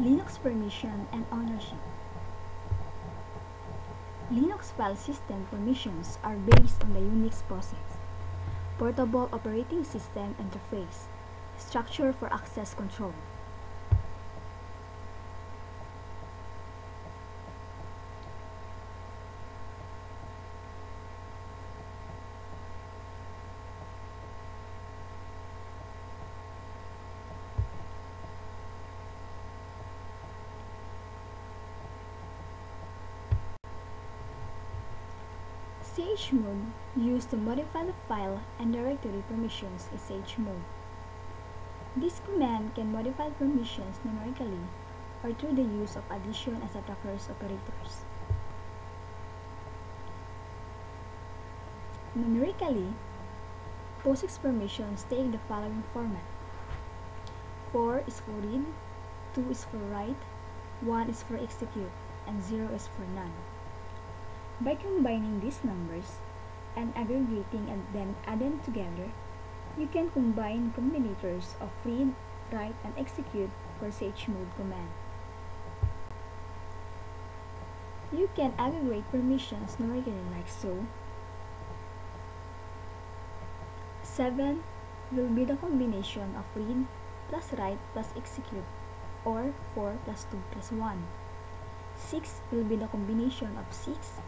Linux permission and ownership. Linux file system permissions are based on the Unix process, portable operating system interface, structure for access control. chmod used to modify the file and directory permissions is chmod. This command can modify permissions numerically or through the use of addition and subtractors operators. Numerically, POSIX permissions take the following format. 4 is for read, 2 is for write, 1 is for execute, and 0 is for none. By combining these numbers and aggregating and then add them together, you can combine combinators of read, write, and execute for chmod command. You can aggregate permissions numerically like so. 7 will be the combination of read plus write plus execute, or 4 plus 2 plus 1. 6 will be the combination of 6,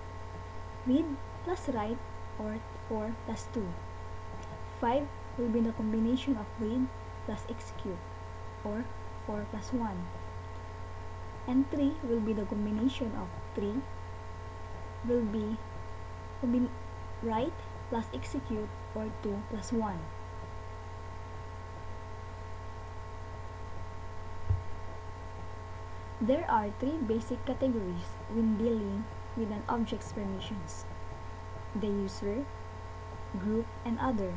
read plus write, or 4 plus 2. 5 will be the combination of read plus execute, or 4 plus 1. And 3 will be the combination of 3 will be write plus execute, or 2 plus 1. There are 3 basic categories when dealing with an object's permissions: the user, group, and other.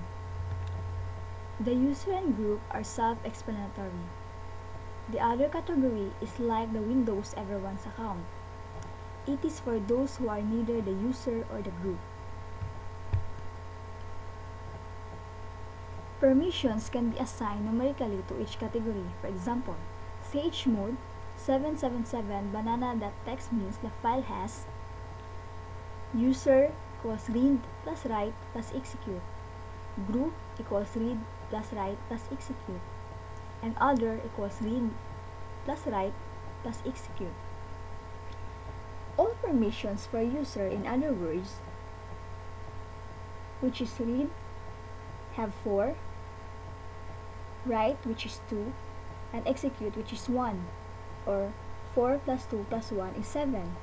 The user and group are self-explanatory. The other category is like the Windows Everyone's account. It is for those who are neither the user or the group. Permissions can be assigned numerically to each category. For example, chmod 777 banana.txt means the file has user equals read plus write plus execute, group equals read plus write plus execute, and other equals read plus write plus execute. All permissions for user, in other words, which is read, have 4, write, which is 2, and execute, which is 1, or 4 plus 2 plus 1 is 7.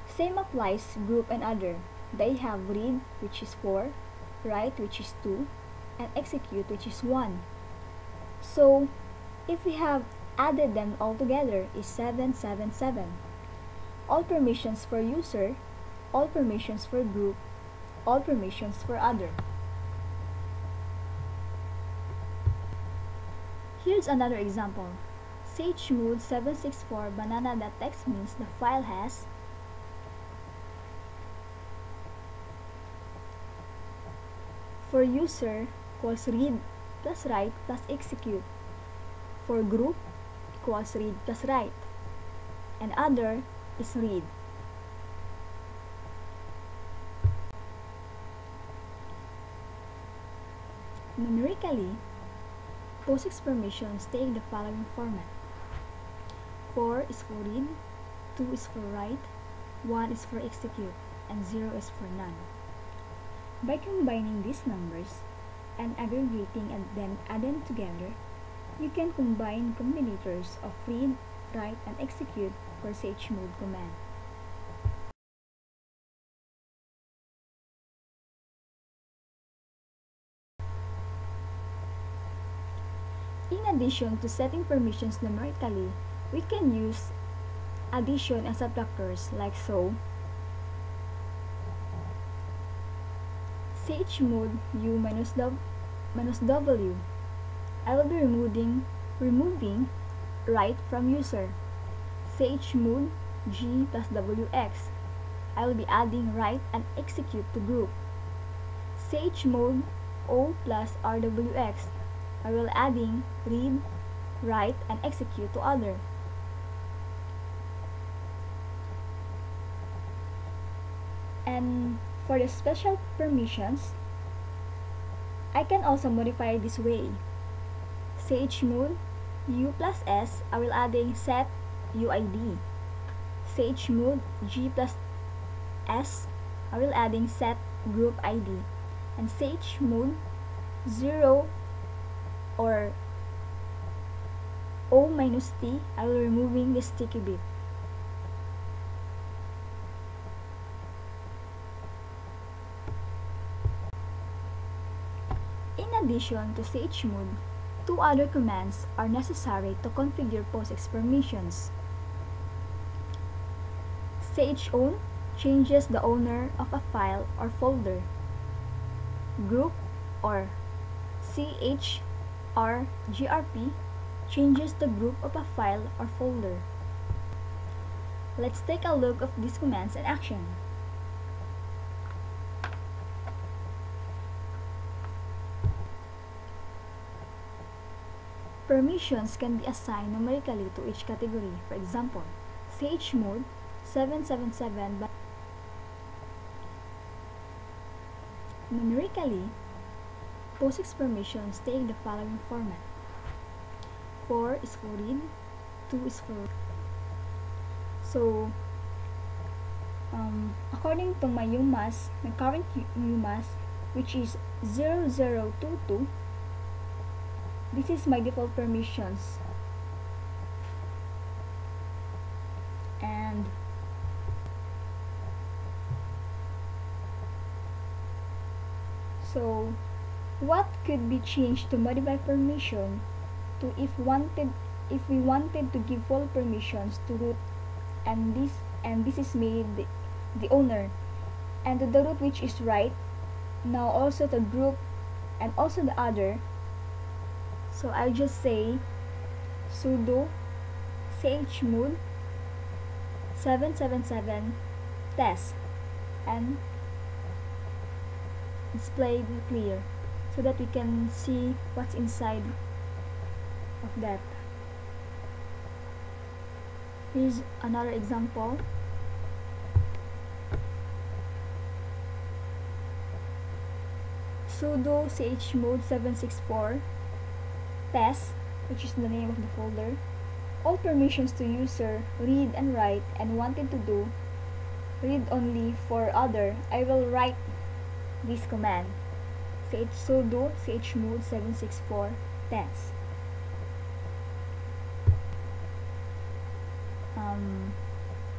Same applies group and other. They have read, which is 4, write, which is 2, and execute, which is 1. So, if we have added them all together is 777. All permissions for user, all permissions for group, all permissions for other. Here's another example. chmod 764 banana.txt means the file has for user equals read plus write plus execute, for group equals read plus write, and other is read. Numerically, POSIX permissions take the following format. 4 is for read, 2 is for write, 1 is for execute, and 0 is for none. By combining these numbers and aggregating and then add them together, you can combine combinators of read, write, and execute for chmod command. In addition to setting permissions numerically, we can use addition and subtractors like so. chmod u minus w. I will be removing write from user. chmod g plus wx. I will be adding write and execute to group. chmod o plus rwx. I will adding read, write, and execute to other. And for the special permissions, I can also modify this way. chmod u plus s, I will adding set uid. chmod g plus s, I will adding set group id. And chmod 0 or o minus t, I will removing the sticky bit. In addition to chmod, two other commands are necessary to configure POSIX permissions. chown changes the owner of a file or folder. Group or chrgrp changes the group of a file or folder. Let's take a look of these commands in action. Permissions can be assigned numerically to each category. For example, chmod 777 by numerically, POSIX permissions take the following format. 4 is for read, 2 is for write. So, according to my UMAS, my current UMAS, which is 0022, this is my default permissions. And so, what could be changed to modify permission to if we wanted to give full permissions to root, and this is made the owner, and to the root which is write, now also the group and also the other. So I just say sudo chmod 777 test and display the clear so that we can see what's inside of that. Here's another example. Sudo chmod 764 test, which is the name of the folder. All permissions to user read and write, and wanted to do read only for other, I will write this command sudo chmod 764 test.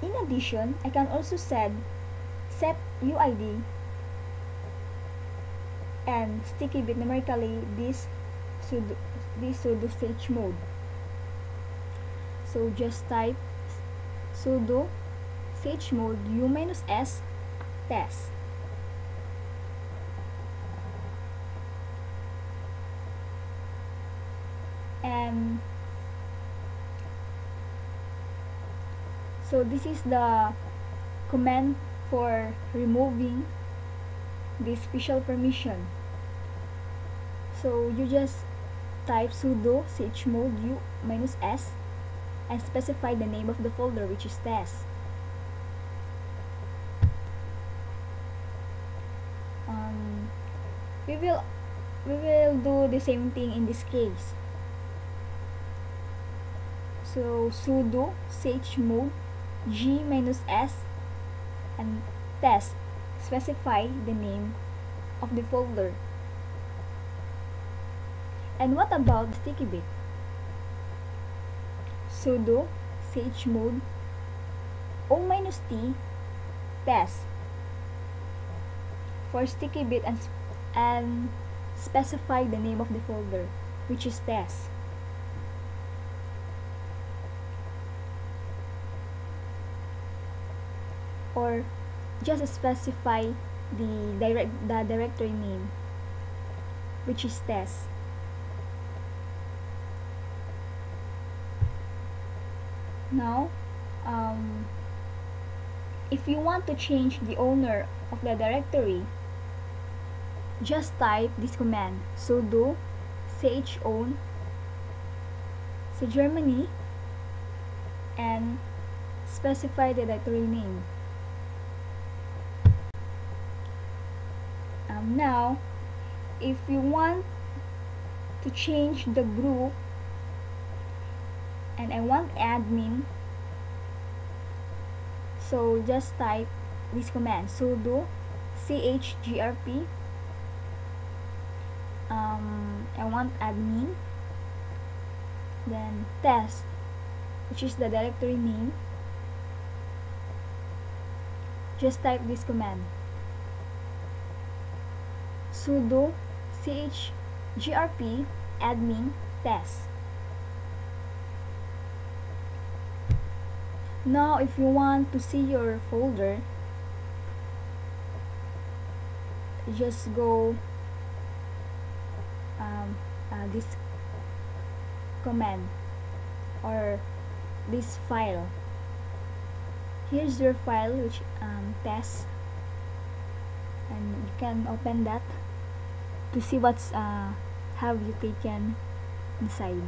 In addition, I can also set uid and sticky bit numerically this sudo chmod. So just type sudo chmod u minus s test. And so this is the command for removing the special permission. So you just type sudo chmod u minus s and specify the name of the folder, which is test. We will do the same thing in this case. So sudo chmod g minus s and test, specify the name of the folder. And what about the sticky bit? Sudo chmod o minus t test for sticky bit and specify the name of the folder, which is test. Or just specify the directory name, which is test. Now, if you want to change the owner of the directory, just type this command sudo chown so Germany and specify the directory name. Now, if you want to change the group and I want admin, so just type this command, sudo chgrp I want admin, then test, which is the directory name. Just type this command, sudo chgrp admin test. Now if you want to see your folder, just go this command or this file. Here's your file, which test, and you can open that to see what's have you taken inside.